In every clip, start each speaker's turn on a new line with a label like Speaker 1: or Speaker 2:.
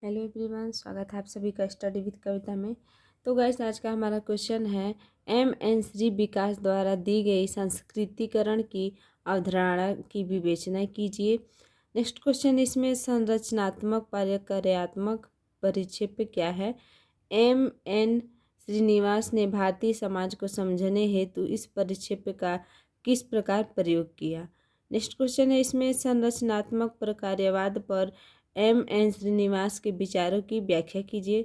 Speaker 1: Hello everyone, स्वागत है आप सभी का स्टडी विद कविता में। तो गाइस, आज का हमारा क्वेश्चन है एम श्री विकास द्वारा दी गई संस्कृतिकरण की अवधारणा की विवेचना कीजिए। नेक्स्ट क्वेश्चन इसमें संरचनात्मक कार्यात्मक परिक्षेप क्या है। एम श्रीनिवास ने भारतीय समाज को समझने हेतु इस परिक्षेप का किस प्रकार प्रयोग किया। नेक्स्ट क्वेश्चन है इसमें संरचनात्मक प्रकार्यवाद पर श्रीनिवास के विचारों की व्याख्या कीजिए।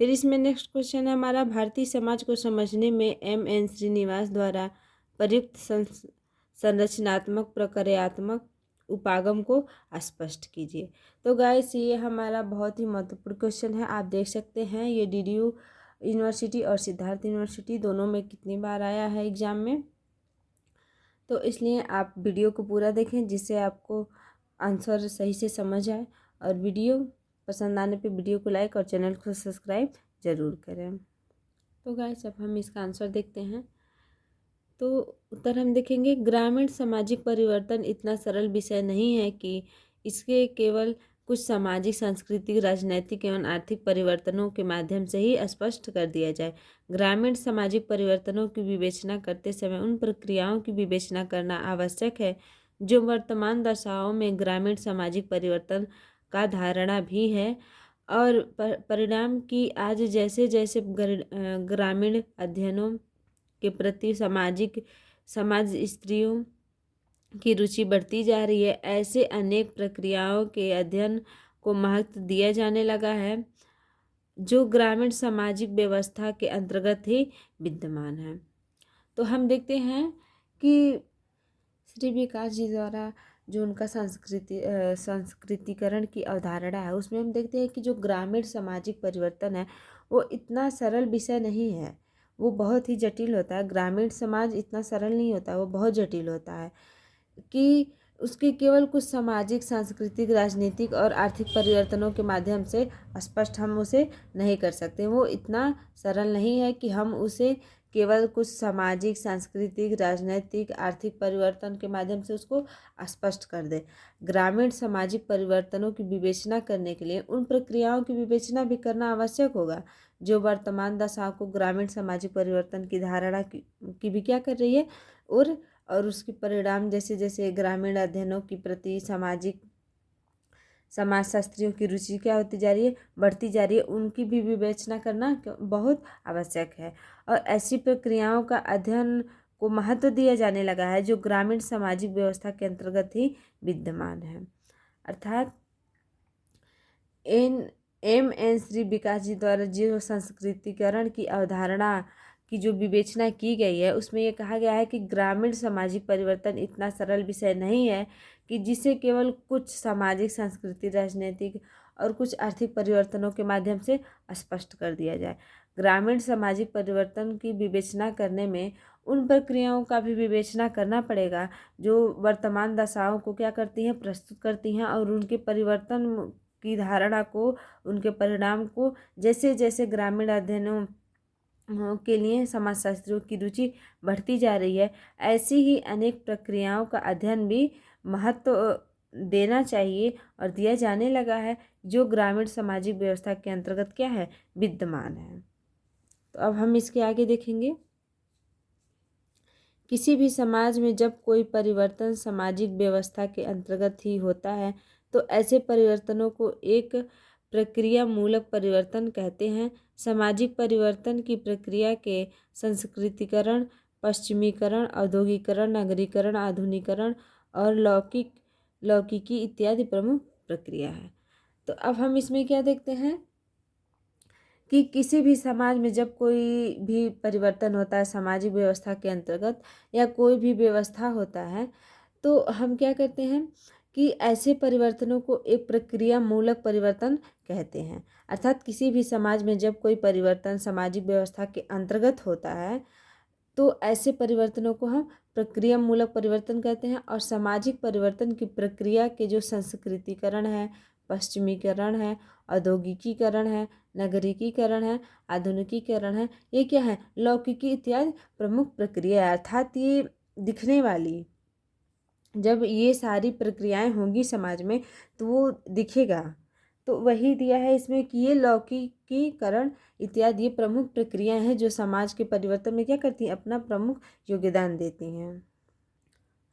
Speaker 1: फिर इसमें नेक्स्ट क्वेश्चन है हमारा, भारतीय समाज को समझने में श्रीनिवास द्वारा प्रयुक्त संरचनात्मक प्रक्रियात्मक उपागम को स्पष्ट कीजिए। तो गाइस, ये हमारा बहुत ही महत्वपूर्ण क्वेश्चन है। आप देख सकते हैं ये डीडीयू यूनिवर्सिटी और सिद्धार्थ यूनिवर्सिटी दोनों में कितनी बार आया है एग्जाम में। तो इसलिए आप वीडियो को पूरा देखें जिससे आपको आंसर सही से समझ आए। और वीडियो पसंद आने पे वीडियो को लाइक और चैनल को सब्सक्राइब ज़रूर करें। तो गाइस, अब हम इसका आंसर देखते हैं। तो उत्तर हम देखेंगे, ग्रामीण सामाजिक परिवर्तन इतना सरल विषय नहीं है कि इसके केवल कुछ सामाजिक सांस्कृतिक राजनैतिक एवं आर्थिक परिवर्तनों के माध्यम से ही स्पष्ट कर दिया जाए। ग्रामीण सामाजिक परिवर्तनों की विवेचना करते समय उन प्रक्रियाओं की विवेचना करना आवश्यक है जो वर्तमान दशाओं में ग्रामीण सामाजिक परिवर्तन का धारणा भी है और परिणाम की आज जैसे जैसे ग्रामीण अध्ययनों के प्रति समाज स्त्रियों की रुचि बढ़ती जा रही है, ऐसे अनेक प्रक्रियाओं के अध्ययन को महत्व दिया जाने लगा है जो ग्रामीण सामाजिक व्यवस्था के अंतर्गत ही विद्यमान है। तो हम देखते हैं कि श्री विकास जी द्वारा जो उनका संस्कृतिकरण की अवधारणा है उसमें हम देखते हैं कि जो ग्रामीण सामाजिक परिवर्तन है वो इतना सरल विषय नहीं है, वो बहुत ही जटिल होता है। ग्रामीण समाज इतना सरल नहीं होता, वो बहुत जटिल होता है कि उसके केवल कुछ सामाजिक सांस्कृतिक राजनीतिक और आर्थिक परिवर्तनों के माध्यम से स्पष्ट हम उसे नहीं कर सकते। वो इतना सरल नहीं है कि हम उसे केवल कुछ सामाजिक सांस्कृतिक राजनीतिक आर्थिक परिवर्तन के माध्यम से उसको स्पष्ट कर दे। ग्रामीण सामाजिक परिवर्तनों की विवेचना करने के लिए उन प्रक्रियाओं की विवेचना भी करना आवश्यक होगा जो वर्तमान दशा को ग्रामीण सामाजिक परिवर्तन की धारणा की भी क्या कर रही है और उसके परिणाम जैसे जैसे ग्रामीण अध्ययनों के प्रति समाजशास्त्रियों की रुचि क्या होती जा रही है, बढ़ती जा रही है, उनकी भी विवेचना करना बहुत आवश्यक है। और ऐसी प्रक्रियाओं का अध्ययन को महत्व दिया जाने लगा है जो ग्रामीण सामाजिक व्यवस्था के अंतर्गत ही विद्यमान है। अर्थात श्री विकास जी द्वारा जो संस्कृतिकरण की अवधारणा की जो विवेचना की गई है उसमें ये कहा गया है कि ग्रामीण सामाजिक परिवर्तन इतना सरल विषय नहीं है कि जिसे केवल कुछ सामाजिक सांस्कृतिक राजनीतिक और कुछ आर्थिक परिवर्तनों के माध्यम से स्पष्ट कर दिया जाए। ग्रामीण सामाजिक परिवर्तन की विवेचना करने में उन प्रक्रियाओं का भी विवेचना करना पड़ेगा जो वर्तमान दशाओं को क्या करती हैं, प्रस्तुत करती हैं और उनके परिवर्तन की धारणा को, उनके परिणाम को जैसे जैसे ग्रामीण अध्ययनों के लिए समाजशास्त्रियों की रुचि बढ़ती जा रही है, ऐसी ही अनेक प्रक्रियाओं का अध्ययन भी महत्व देना चाहिए और दिया जाने लगा है जो ग्रामीण सामाजिक व्यवस्था के अंतर्गत क्या है, विद्यमान है। तो अब हम इसके आगे देखेंगे, किसी भी समाज में जब कोई परिवर्तन सामाजिक व्यवस्था के अंतर्गत ही होता है तो ऐसे परिवर्तनों को एक प्रक्रिया मूलक परिवर्तन कहते हैं। सामाजिक परिवर्तन की प्रक्रिया के संस्कृतिकरण, पश्चिमीकरण, औद्योगिकरण, नगरीकरण, आधुनिकीकरण और लौकिकी इत्यादि प्रमुख प्रक्रिया है। तो अब हम इसमें क्या देखते हैं कि किसी भी समाज में जब कोई भी परिवर्तन होता है सामाजिक व्यवस्था के अंतर्गत या कोई भी व्यवस्था होता है तो हम क्या करते हैं कि ऐसे परिवर्तनों को एक प्रक्रिया मूलक परिवर्तन कहते हैं। अर्थात किसी भी समाज में जब कोई परिवर्तन सामाजिक व्यवस्था के अंतर्गत होता है तो ऐसे परिवर्तनों को हम प्रक्रिया मूलक परिवर्तन कहते हैं। और सामाजिक परिवर्तन की प्रक्रिया के जो संस्कृतिकरण है, पश्चिमीकरण है, औद्योगिकीकरण है, नगरीकीकरण है, आधुनिकीकरण है, ये क्या है, लौकिकी इत्यादि प्रमुख प्रक्रिया है। अर्थात ये दिखने वाली, जब ये सारी प्रक्रियाएं होंगी समाज में तो वो दिखेगा तो वही दिया है इसमें कि ये लौकिकीकरण इत्यादि ये प्रमुख प्रक्रियाएं हैं जो समाज के परिवर्तन में क्या करती हैं, अपना प्रमुख योगदान देती हैं।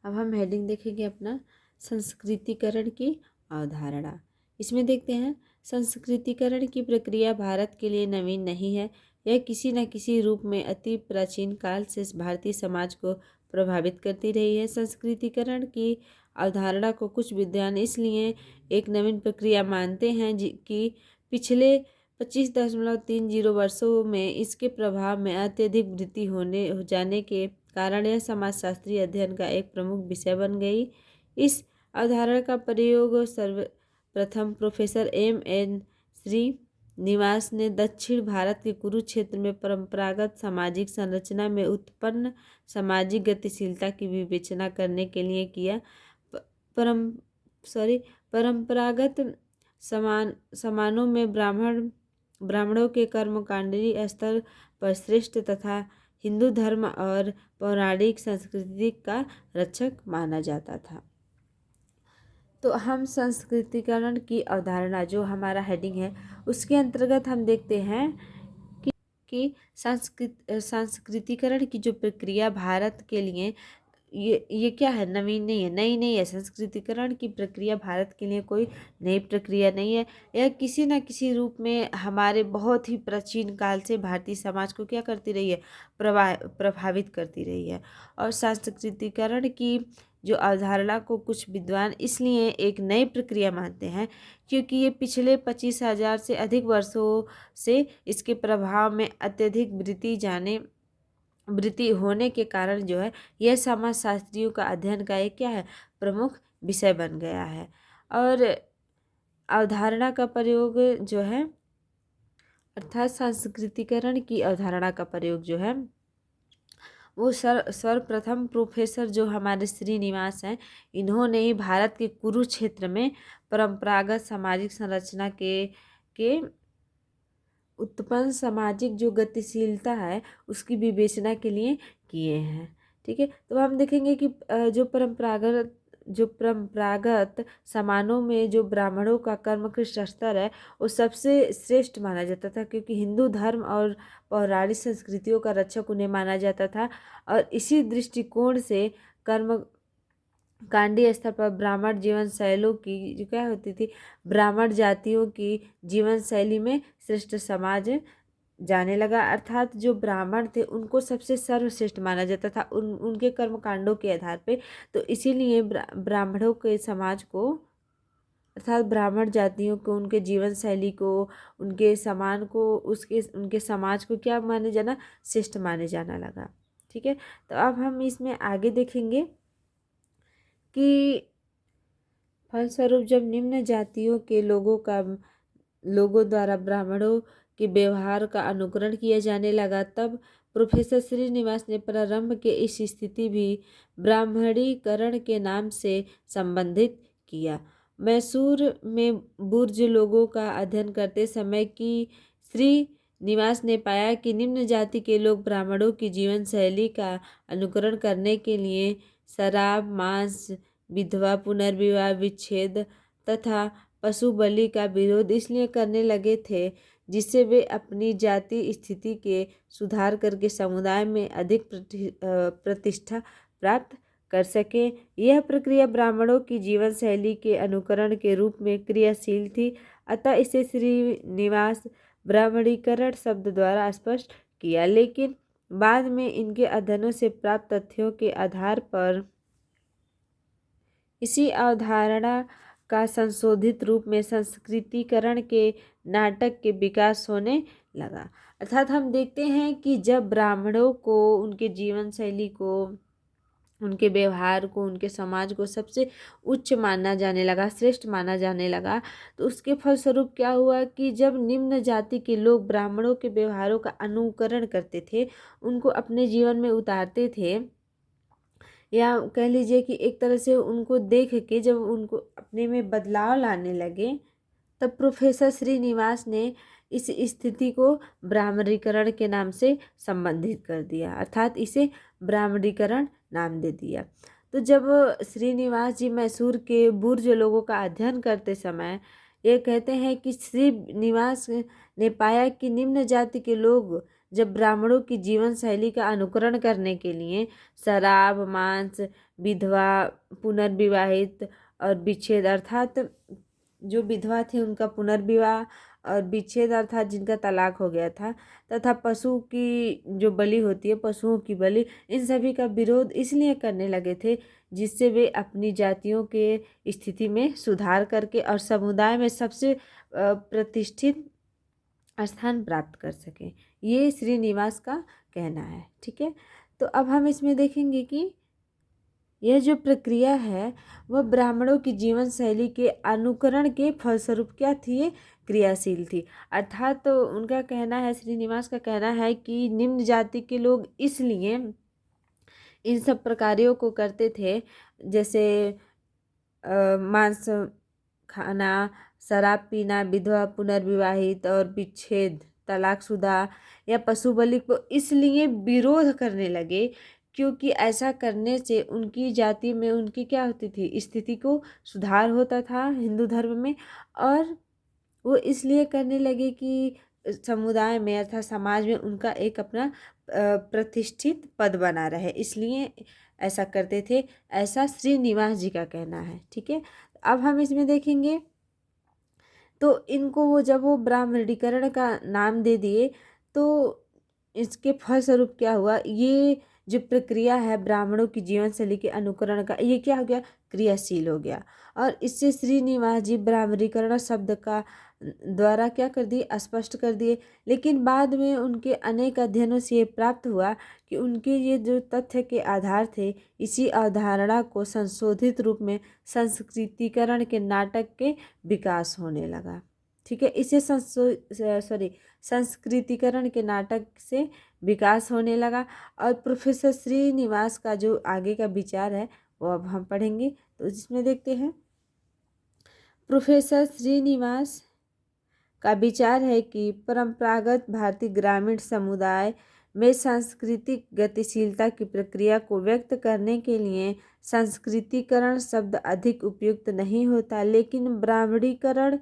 Speaker 1: अब हम हेडिंग देखेंगे अपना संस्कृतिकरण की अवधारणा। इसमें देखते हैं संस्कृतिकरण की प्रक्रिया भारत के लिए नवीन नहीं है। यह किसी न किसी रूप में अति प्राचीन काल से भारतीय समाज को प्रभावित करती रही है। संस्कृतिकरण की अवधारणा को कुछ विद्वान इसलिए एक नवीन प्रक्रिया मानते हैं कि पिछले 25.30 वर्षों में इसके प्रभाव में अत्यधिक वृद्धि हो जाने के कारण यह समाजशास्त्रीय अध्ययन का एक प्रमुख विषय बन गई। इस अवधारणा का प्रयोग सर्वप्रथम प्रोफेसर M.N. श्रीनिवास ने दक्षिण भारत के कुरुक्षेत्र में परंपरागत सामाजिक संरचना में उत्पन्न सामाजिक गतिशीलता की विवेचना करने के लिए किया। परंपरागत समानों में ब्राह्मणों के कर्मकांडीय स्तर पर श्रेष्ठ तथा हिंदू धर्म और पौराणिक संस्कृति का रक्षक माना जाता था। तो हम संस्कृतिकरण की अवधारणा जो हमारा हेडिंग है उसके अंतर्गत हम देखते हैं कि सांस्कृतिकरण की जो प्रक्रिया भारत के लिए ये क्या है, नवीन नहीं है, नई नहीं है। संस्कृतिकरण की प्रक्रिया भारत के लिए कोई नई प्रक्रिया नहीं है। यह किसी न किसी रूप में हमारे बहुत ही प्राचीन काल से भारतीय समाज को क्या करती रही है, प्रभावित करती रही है। और सांस्कृतिकरण की जो अवधारणा को कुछ विद्वान इसलिए एक नई प्रक्रिया मानते हैं क्योंकि ये पिछले 25,000 से अधिक वर्षों से इसके प्रभाव में अत्यधिक वृद्धि होने के कारण जो है यह समाजशास्त्रियों का अध्ययन का एक क्या है, प्रमुख विषय बन गया है। और अवधारणा का प्रयोग जो है अर्थात सांस्कृतिकरण की अवधारणा का प्रयोग जो है वो सर्वप्रथम प्रोफेसर जो हमारे श्रीनिवास हैं इन्होंने ही भारत के कुरुक्षेत्र में परंपरागत सामाजिक संरचना के उत्पन्न सामाजिक जो गतिशीलता है उसकी विवेचना के लिए किए हैं। ठीक है, तो हम देखेंगे कि जो परंपरागत समानों में जो ब्राह्मणों का कर्मकृष्ट स्तर है वो सबसे श्रेष्ठ माना जाता था क्योंकि हिंदू धर्म और पौराणिक संस्कृतियों का रक्षक उन्हें माना जाता था। और इसी दृष्टिकोण से कर्म कांडीय स्तर पर ब्राह्मण जीवन शैलियों की जो क्या होती थी, ब्राह्मण जातियों की जीवन शैली में श्रेष्ठ समाज जाने लगा। अर्थात जो ब्राह्मण थे उनको सबसे सर्वश्रेष्ठ माना जाता था उनके कर्मकांडों के आधार पे। तो इसीलिए ब्राह्मणों के समाज को अर्थात ब्राह्मण जातियों को उनके जीवन शैली को उनके समान को उनके समाज को क्या माने जाना, श्रेष्ठ माने जाना लगा। ठीक है, तो अब हम इसमें आगे देखेंगे कि फलस्वरूप जब निम्न जातियों के लोगों द्वारा ब्राह्मणों के व्यवहार का अनुकरण किया जाने लगा तब प्रोफेसर श्रीनिवास ने प्रारंभ के इस स्थिति भी ब्राह्मणीकरण के नाम से संबंधित किया। मैसूर में बुर्ज लोगों का अध्ययन करते समय कि श्रीनिवास ने पाया कि निम्न जाति के लोग ब्राह्मणों की जीवन शैली का अनुकरण करने के लिए शराब, मांस, विधवा पुनर्विवाह, विच्छेद तथा पशु बलि का विरोध इसलिए करने लगे थे जिससे वे अपनी जाति स्थिति के सुधार करके समुदाय में अधिक प्रतिष्ठा प्राप्त कर सके। यह प्रक्रिया ब्राह्मणों की जीवन शैली के अनुकरण के रूप में क्रियाशील थी, अतः इसे श्रीनिवास ब्राह्मणीकरण शब्द द्वारा स्पष्ट किया। लेकिन बाद में इनके अध्ययनों से प्राप्त तथ्यों के आधार पर इसी अवधारणा का संशोधित रूप में संस्कृतिकरण के नाटक के विकास होने लगा। अर्थात हम देखते हैं कि जब ब्राह्मणों को उनके जीवन शैली को, उनके व्यवहार को, उनके समाज को सबसे उच्च माना जाने लगा, श्रेष्ठ माना जाने लगा, तो उसके फलस्वरूप क्या हुआ कि जब निम्न जाति के लोग ब्राह्मणों के व्यवहारों का अनुकरण करते थे, उनको अपने जीवन में उतारते थे, या कह लीजिए कि एक तरह से उनको देख के जब उनको अपने में बदलाव लाने लगे तब प्रोफेसर श्रीनिवास ने इस स्थिति को ब्राह्मणीकरण के नाम से संबंधित कर दिया, अर्थात इसे ब्राह्मणीकरण नाम दे दिया। तो जब श्रीनिवास जी मैसूर के बुर्ज लोगों का अध्ययन करते समय ये कहते हैं कि श्रीनिवास ने पाया कि निम्न जाति के लोग जब ब्राह्मणों की जीवन शैली का अनुकरण करने के लिए शराब, मांस, विधवा, पुनर्विवाहित और विच्छेद अर्थात जो विधवा थे उनका पुनर्विवाह और विच्छेद अर्थात जिनका तलाक हो गया था, तथा पशु की जो बलि होती है, पशुओं की बलि, इन सभी का विरोध इसलिए करने लगे थे जिससे वे अपनी जातियों के स्थिति में सुधार करके और समुदाय में सबसे प्रतिष्ठित स्थान प्राप्त कर सकें। ये श्रीनिवास का कहना है। ठीक है, तो अब हम इसमें देखेंगे कि यह जो प्रक्रिया है वह ब्राह्मणों की जीवन शैली के अनुकरण के फलस्वरूप क्या थी, ये क्रियाशील थी। अर्थात तो उनका कहना है, श्रीनिवास का कहना है कि निम्न जाति के लोग इसलिए इन सब प्रकारों को करते थे, जैसे मांस खाना, शराब पीना, विधवा, पुनर्विवाहित और विच्छेद, तलाकशुदा या पशु बलि को इसलिए विरोध करने लगे क्योंकि ऐसा करने से उनकी जाति में उनकी क्या होती थी, स्थिति को सुधार होता था हिंदू धर्म में, और वो इसलिए करने लगे कि समुदाय में अर्थात समाज में उनका एक अपना प्रतिष्ठित पद बना रहे, इसलिए ऐसा करते थे। ऐसा श्रीनिवास जी का कहना है। ठीक है, अब हम इसमें देखेंगे तो इनको वो जब वो ब्राह्मणीकरण का नाम दे दिए तो इसके फलस्वरूप क्या हुआ, ये जो प्रक्रिया है ब्राह्मणों की जीवन शैली के अनुकरण का, ये क्या हो गया, क्रियाशील हो गया। और इससे श्रीनिवास जी ब्राह्मणीकरण शब्द का द्वारा क्या कर दिए, स्पष्ट कर दिए। लेकिन बाद में उनके अनेक अध्ययनों से ये प्राप्त हुआ कि उनके ये जो तथ्य के आधार थे, इसी अवधारणा को संशोधित रूप में संस्कृतिकरण के नाटक के विकास होने लगा। ठीक है, इसे संस्कृतिकरण के नाटक से विकास होने लगा। और प्रोफेसर श्रीनिवास का जो आगे का विचार है वो अब हम पढ़ेंगे। तो इसमें देखते हैं, प्रोफेसर श्रीनिवास का विचार है कि परंपरागत भारतीय ग्रामीण समुदाय में सांस्कृतिक गतिशीलता की प्रक्रिया को व्यक्त करने के लिए संस्कृतिकरण शब्द अधिक उपयुक्त नहीं होता, लेकिन ब्राह्मणीकरण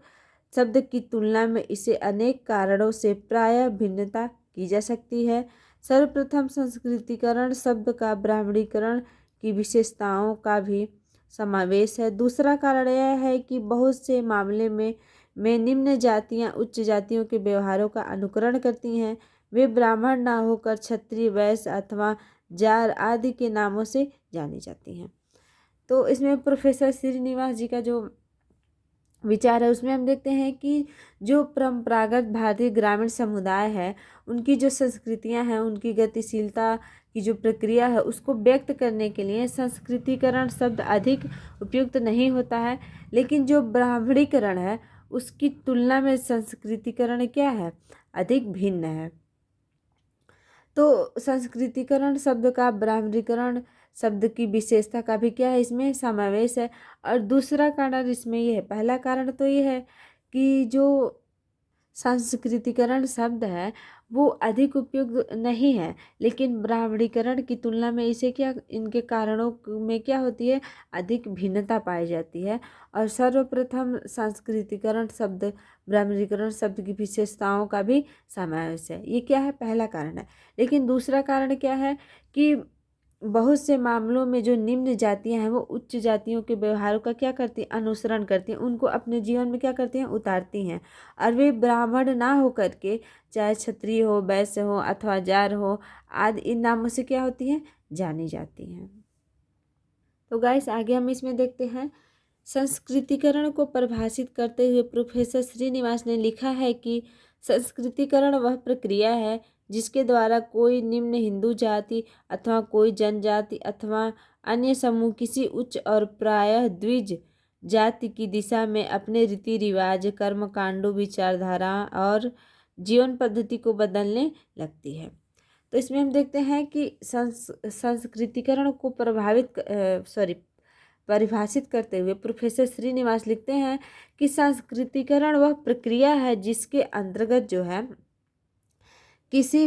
Speaker 1: शब्द की तुलना में इसे अनेक कारणों से प्रायः भिन्नता की जा सकती है। सर्वप्रथम संस्कृतिकरण शब्द का ब्राह्मणीकरण की विशेषताओं का भी समावेश है। दूसरा कारण यह है कि बहुत से मामले में निम्न जातियां उच्च जातियों के व्यवहारों का अनुकरण करती हैं। वे ब्राह्मण ना होकर क्षत्रिय, वैश्य अथवा जार आदि के नामों से जानी जाती हैं। तो इसमें प्रोफेसर श्रीनिवास जी का जो विचार है उसमें हम देखते हैं कि जो परंपरागत भारतीय ग्रामीण समुदाय है उनकी जो संस्कृतियां हैं, उनकी गतिशीलता की जो प्रक्रिया है उसको व्यक्त करने के लिए संस्कृतिकरण शब्द अधिक उपयुक्त नहीं होता है, लेकिन जो ब्राह्मणीकरण है उसकी तुलना में संस्कृतिकरण क्या है, अधिक भिन्न है। तो संस्कृतिकरण शब्द का ब्राह्मणीकरण शब्द की विशेषता का भी क्या है, इसमें समावेश है। और दूसरा कारण इसमें ये है, पहला कारण तो ये है कि जो संस्कृतिकरण शब्द है वो अधिक उपयुक्त नहीं है, लेकिन ब्राह्मणीकरण की तुलना में इसे क्या, इनके कारणों में क्या होती है, अधिक भिन्नता पाई जाती है। और सर्वप्रथम संस्कृतिकरण शब्द ब्राह्मणीकरण शब्द की विशेषताओं का भी समावेश है, ये क्या है, पहला कारण है। लेकिन दूसरा कारण क्या है कि बहुत से मामलों में जो निम्न जातियां हैं वो उच्च जातियों के व्यवहारों का क्या करती हैं, अनुसरण करती हैं, उनको अपने जीवन में क्या करती हैं, उतारती हैं। और वे ब्राह्मण ना हो करके, चाहे क्षत्रिय हो, वैश्य हो अथवा जार हो आदि, इन नामों से क्या होती हैं, जानी जाती हैं। तो गाइस आगे हम इसमें देखते हैं, संस्कृतिकरण को परिभाषित करते हुए प्रोफेसर श्रीनिवास ने लिखा है कि संस्कृतिकरण वह प्रक्रिया है जिसके द्वारा कोई निम्न हिंदू जाति अथवा कोई जनजाति अथवा अन्य समूह किसी उच्च और प्रायः द्विज जाति की दिशा में अपने रीति रिवाज, कर्मकांडों, विचारधारा और जीवन पद्धति को बदलने लगती है। तो इसमें हम देखते हैं कि संस्कृतिकरण को परिभाषित करते हुए प्रोफेसर श्रीनिवास लिखते हैं कि संस्कृतिकरण वह प्रक्रिया है जिसके अंतर्गत जो है किसी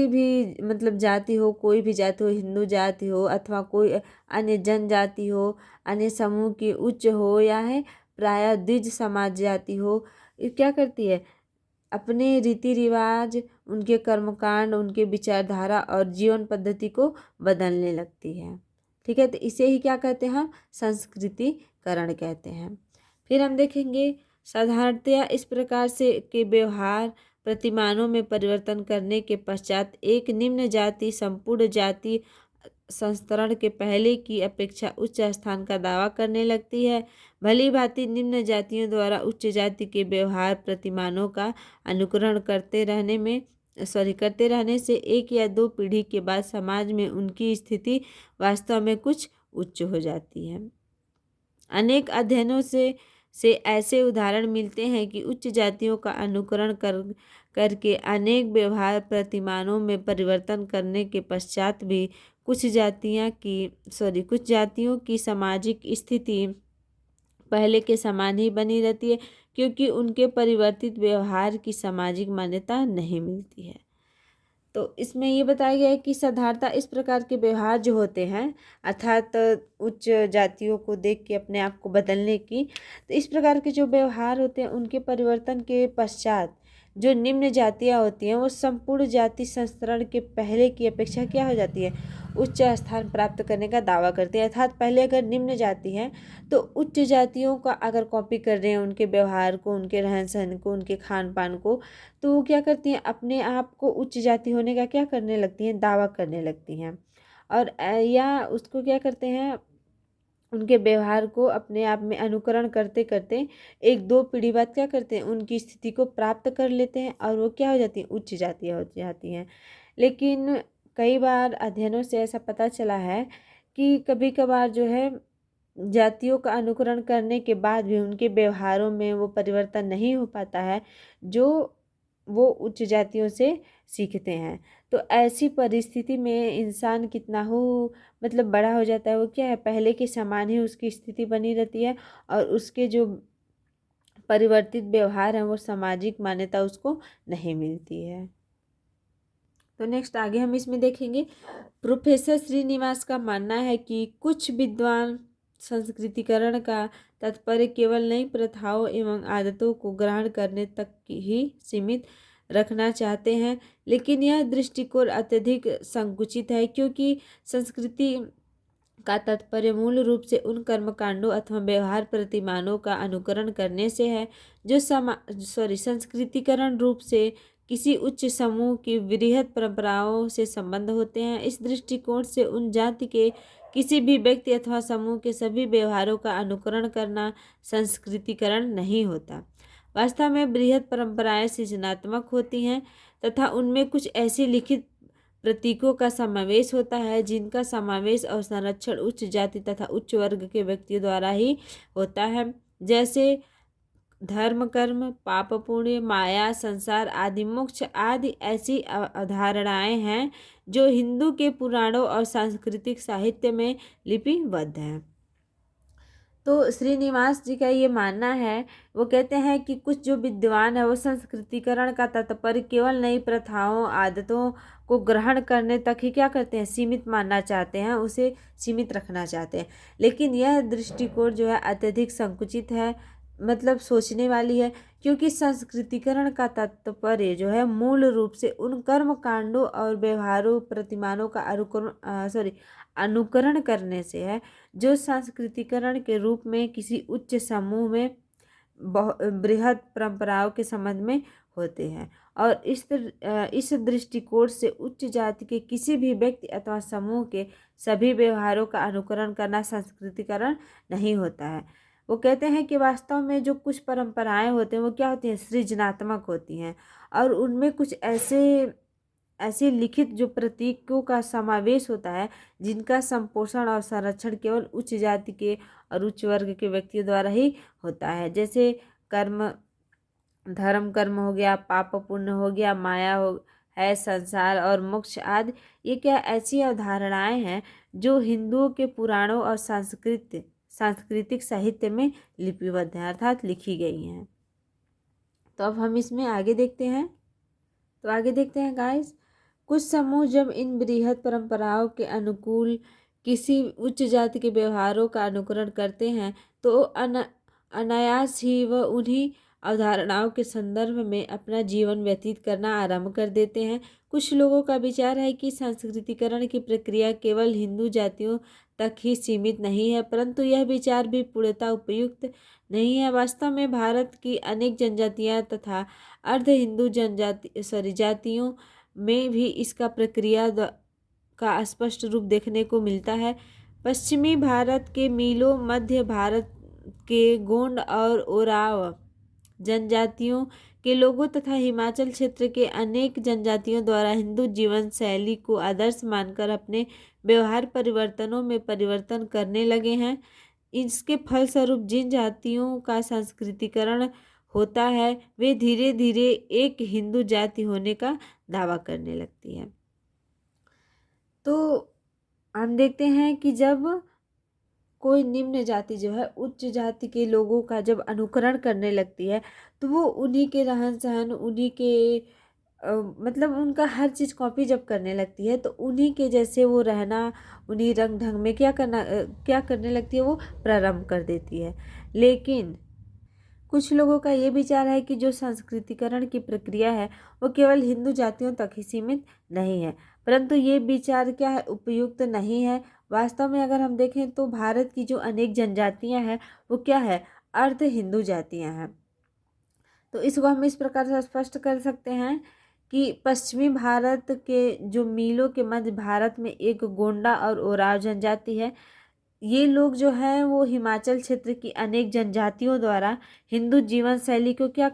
Speaker 1: भी मतलब जाति हो, कोई भी जाति हो, हिंदू जाति हो अथवा कोई अन्य जनजाति हो, अन्य समूह की उच्च हो या है प्रायः द्विज समाज जाति हो, ये क्या करती है, अपने रीति रिवाज, उनके कर्मकांड, उनके विचारधारा और जीवन पद्धति को बदलने लगती है। ठीक है, तो इसे ही क्या कहते हैं हम, संस्कृतिकरण कहते हैं। फिर हम देखेंगे साधारणतया इस प्रकार से के व्यवहार प्रतिमानों में परिवर्तन करने के पश्चात एक निम्न जाति संपूर्ण जाति संस्तरण के पहले की अपेक्षा उच्च स्थान का दावा करने लगती है। भली भांति निम्न जातियों द्वारा उच्च जाति के व्यवहार प्रतिमानों का अनुकरण करते रहने से एक या दो पीढ़ी के बाद समाज में उनकी स्थिति वास्तव में कुछ उच्च हो जाती है। अनेक अध्ययनों से ऐसे उदाहरण मिलते हैं कि उच्च जातियों का अनुकरण करके अनेक व्यवहार प्रतिमानों में परिवर्तन करने के पश्चात भी कुछ जातियों की सामाजिक स्थिति पहले के समान ही बनी रहती है, क्योंकि उनके परिवर्तित व्यवहार की सामाजिक मान्यता नहीं मिलती है। तो इसमें ये बताया गया है कि साधारणतः इस प्रकार के व्यवहार जो होते हैं, अर्थात उच्च जातियों को देख के अपने आप को बदलने की, तो इस प्रकार के जो व्यवहार होते हैं उनके परिवर्तन के पश्चात जो निम्न जातियाँ होती हैं वो संपूर्ण जाति संस्तरण के पहले की अपेक्षा क्या हो जाती है, उच्च स्थान प्राप्त करने का दावा करती है। अर्थात पहले अगर निम्न जाति है तो उच्च जातियों का अगर कॉपी कर रहे हैं, उनके व्यवहार को, उनके रहन सहन को, उनके खान पान को, तो वो क्या करती हैं, अपने आप को उच्च जाति होने का क्या करने लगती हैं, दावा करने लगती हैं। और या उसको क्या करते हैं, उनके व्यवहार को अपने आप में अनुकरण करते करते एक दो पीढ़ी बाद क्या करते हैं, उनकी स्थिति को प्राप्त कर लेते हैं और वो क्या हो जाती हैं, उच्च जातियाँ हो जाती हैं। लेकिन कई बार अध्ययनों से ऐसा पता चला है कि कभी कभार जो है जातियों का अनुकरण करने के बाद भी उनके व्यवहारों में वो परिवर्तन नहीं हो पाता है जो वो उच्च जातियों से सीखते हैं। तो ऐसी परिस्थिति में इंसान कितना हो मतलब बड़ा हो जाता है, वो क्या है, पहले के समान ही उसकी स्थिति बनी रहती है और उसके जो परिवर्तित व्यवहार हैं वो सामाजिक मान्यता उसको नहीं मिलती है। तो नेक्स्ट आगे हम इसमें देखेंगे, प्रोफेसर श्रीनिवास का मानना है कि कुछ विद्वान संस्कृतिकरण का तात्पर्य केवल नई प्रथाओं एवं आदतों को ग्रहण करने तक ही सीमित रखना चाहते हैं, लेकिन यह दृष्टिकोण अत्यधिक संकुचित है, क्योंकि संस्कृति का तात्पर्य मूल रूप से उन कर्मकांडों अथवा व्यवहार प्रतिमानों का अनुकरण करने से है जो संस्कृतिकरण रूप से किसी उच्च समूह की वृहद परंपराओं से संबंध होते हैं। इस दृष्टिकोण से उन जाति के किसी भी व्यक्ति अथवा समूह के सभी व्यवहारों का अनुकरण करना संस्कृतिकरण नहीं होता। वास्तव में बृहद परंपराएं सृजनात्मक होती हैं तथा उनमें कुछ ऐसी लिखित प्रतीकों का समावेश होता है जिनका समावेश और संरक्षण उच्च जाति तथा उच्च वर्ग के व्यक्तियों द्वारा ही होता है, जैसे धर्म, कर्म, पाप, पुण्य, माया, संसार आदि, मोक्ष आदि ऐसी अवधारणाएं हैं जो हिंदू के पुराणों और सांस्कृतिक साहित्य में लिपिबद्ध हैं। तो श्रीनिवास जी का ये मानना है, वो कहते हैं कि कुछ जो विद्वान है वो संस्कृतिकरण का तात्पर्य केवल नई प्रथाओं आदतों को ग्रहण करने तक ही क्या करते हैं, सीमित मानना चाहते हैं, उसे सीमित रखना चाहते हैं। लेकिन यह दृष्टिकोण जो है अत्यधिक संकुचित है, मतलब सोचने वाली है, क्योंकि संस्कृतिकरण का तात्पर्य जो है मूल रूप से उन कर्म कांडों और व्यवहारों प्रतिमानों का अनुकरण करने से है जो सांस्कृतिकरण के रूप में किसी उच्च समूह में बृहद परंपराओं के संबंध में होते हैं। और इस दृष्टिकोण से उच्च जाति के किसी भी व्यक्ति अथवा समूह के सभी व्यवहारों का अनुकरण करना संस्कृतिकरण नहीं होता है। वो कहते हैं कि वास्तव में जो कुछ परंपराएं होते हैं वो क्या होती हैं, सृजनात्मक होती हैं और उनमें कुछ ऐसे लिखित जो प्रतीकों का समावेश होता है जिनका संपोषण और संरक्षण केवल उच्च जाति के और उच्च वर्ग के व्यक्तियों द्वारा ही होता है, जैसे धर्म कर्म हो गया, पाप पुण्य हो गया, माया है, संसार और मोक्ष आदि। ये क्या ऐसी अवधारणाएं हैं जो हिंदुओं के पुराणों और सांस्कृतिक साहित्य में लिपिबद्ध हैं, अर्थात लिखी गई हैं। तो अब हम इसमें आगे देखते हैं। गाइस, कुछ समूह जब इन बृहद परंपराओं के अनुकूल किसी उच्च जाति के व्यवहारों का अनुकरण करते हैं तो अनायास ही वह उन्हीं अवधारणाओं के संदर्भ में अपना जीवन व्यतीत करना आरंभ कर देते हैं। कुछ लोगों का विचार है कि सांस्कृतिकरण की प्रक्रिया केवल हिंदू जातियों तक ही सीमित नहीं है, परंतु यह विचार भी पूर्णतः उपयुक्त नहीं है। वास्तव में भारत की अनेक जनजातियां तथा अर्ध हिंदू जातियों में भी इसका प्रक्रिया का स्पष्ट रूप देखने को मिलता है। पश्चिमी भारत के मीलो, मध्य भारत के गोंड और ओराव जनजातियों के लोगों तथा हिमाचल क्षेत्र के अनेक जनजातियों द्वारा हिंदू जीवन शैली को आदर्श मानकर अपने व्यवहार परिवर्तनों में परिवर्तन करने लगे हैं। इसके फलस्वरूप जिन जातियों का सांस्कृतिकरण होता है वे धीरे धीरे एक हिंदू जाति होने का दावा करने लगती है। तो हम देखते हैं कि जब कोई निम्न जाति जो है उच्च जाति के लोगों का जब अनुकरण करने लगती है तो वो उन्हीं के रहन सहन, उन्हीं के मतलब उनका हर चीज़ कॉपी जब करने लगती है तो उन्हीं के जैसे वो रहना, उन्हीं रंग ढंग में क्या करने लगती है, वो प्रारंभ कर देती है। लेकिन कुछ लोगों का ये विचार है कि जो सांस्कृतिकरण की प्रक्रिया है वो केवल हिंदू जातियों तक ही सीमित नहीं है, परंतु ये विचार क्या है, उपयुक्त नहीं है। वास्तव में अगर हम देखें तो भारत की जो अनेक जनजातियां हैं वो क्या है, अर्ध हिंदू जातियां हैं। तो इसको हम इस प्रकार से स्पष्ट कर सकते हैं कि पश्चिमी भारत के जो मीलों के मध्य भारत में एक गोंडा और ओराव जनजाति है। ये लोग जो हैं वो हिमाचल क्षेत्र की अनेक जनजातियों द्वारा हिंदू जीवन शैली को क्या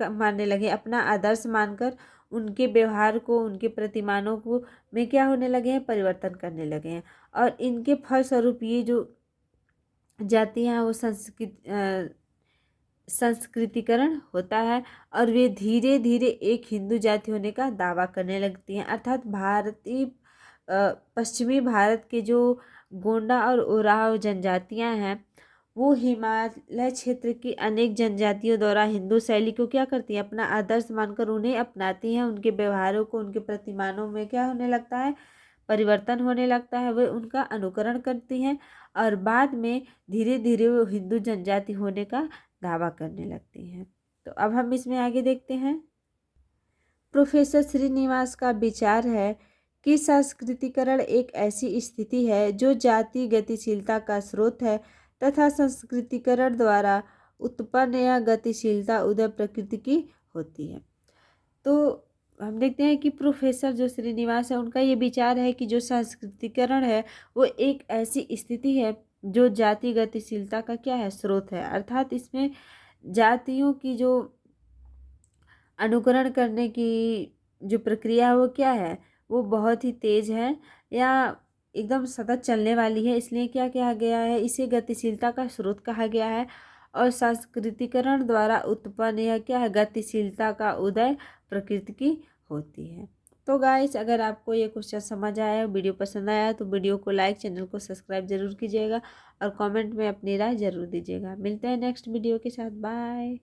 Speaker 1: मानने लगे, अपना आदर्श मानकर उनके व्यवहार को, उनके प्रतिमानों को में क्या होने लगे हैं, परिवर्तन करने लगे हैं। और इनके फलस्वरूप ये जो जातियां हैं वो संस्कृतिकरण होता है और वे धीरे धीरे एक हिंदू जाति होने का दावा करने लगती हैं। अर्थात भारतीय पश्चिमी भारत के जो गोंडा और ओराव जनजातियां हैं वो हिमालय क्षेत्र की अनेक जनजातियों द्वारा हिंदू शैली को क्या करती हैं, अपना आदर्श मानकर उन्हें अपनाती हैं। उनके व्यवहारों को, उनके प्रतिमानों में क्या होने लगता है, परिवर्तन होने लगता है। वे उनका अनुकरण करती हैं और बाद में धीरे धीरे वो हिंदू जनजाति होने का दावा करने लगती हैं। तो अब हम इसमें आगे देखते हैं। प्रोफेसर श्रीनिवास का विचार है कि सांस्कृतिकरण एक ऐसी स्थिति है जो जाति गतिशीलता का स्रोत है तथा संस्कृतिकरण द्वारा उत्पन्न यह गतिशीलता उदय प्रकृति की होती है। तो हम देखते हैं कि प्रोफेसर जो श्रीनिवास है उनका ये विचार है कि जो सांस्कृतिकरण है वो एक ऐसी स्थिति है जो जाति गतिशीलता का क्या है, स्रोत है। अर्थात इसमें जातियों की जो अनुकरण करने की जो प्रक्रिया है वो क्या है, वो बहुत ही तेज है या एकदम सतत चलने वाली है। इसलिए क्या कहा गया है, इसे गतिशीलता का स्रोत कहा गया है। और सांस्कृतिकरण द्वारा उत्पन्न यह क्या है, गतिशीलता का उदय प्रकृति की होती है। तो गाइस, अगर आपको ये क्वेश्चन समझ आया, वीडियो पसंद आया तो वीडियो को लाइक, चैनल को सब्सक्राइब जरूर कीजिएगा और कमेंट में अपनी राय जरूर दीजिएगा। मिलते हैं नेक्स्ट वीडियो के साथ। बाय।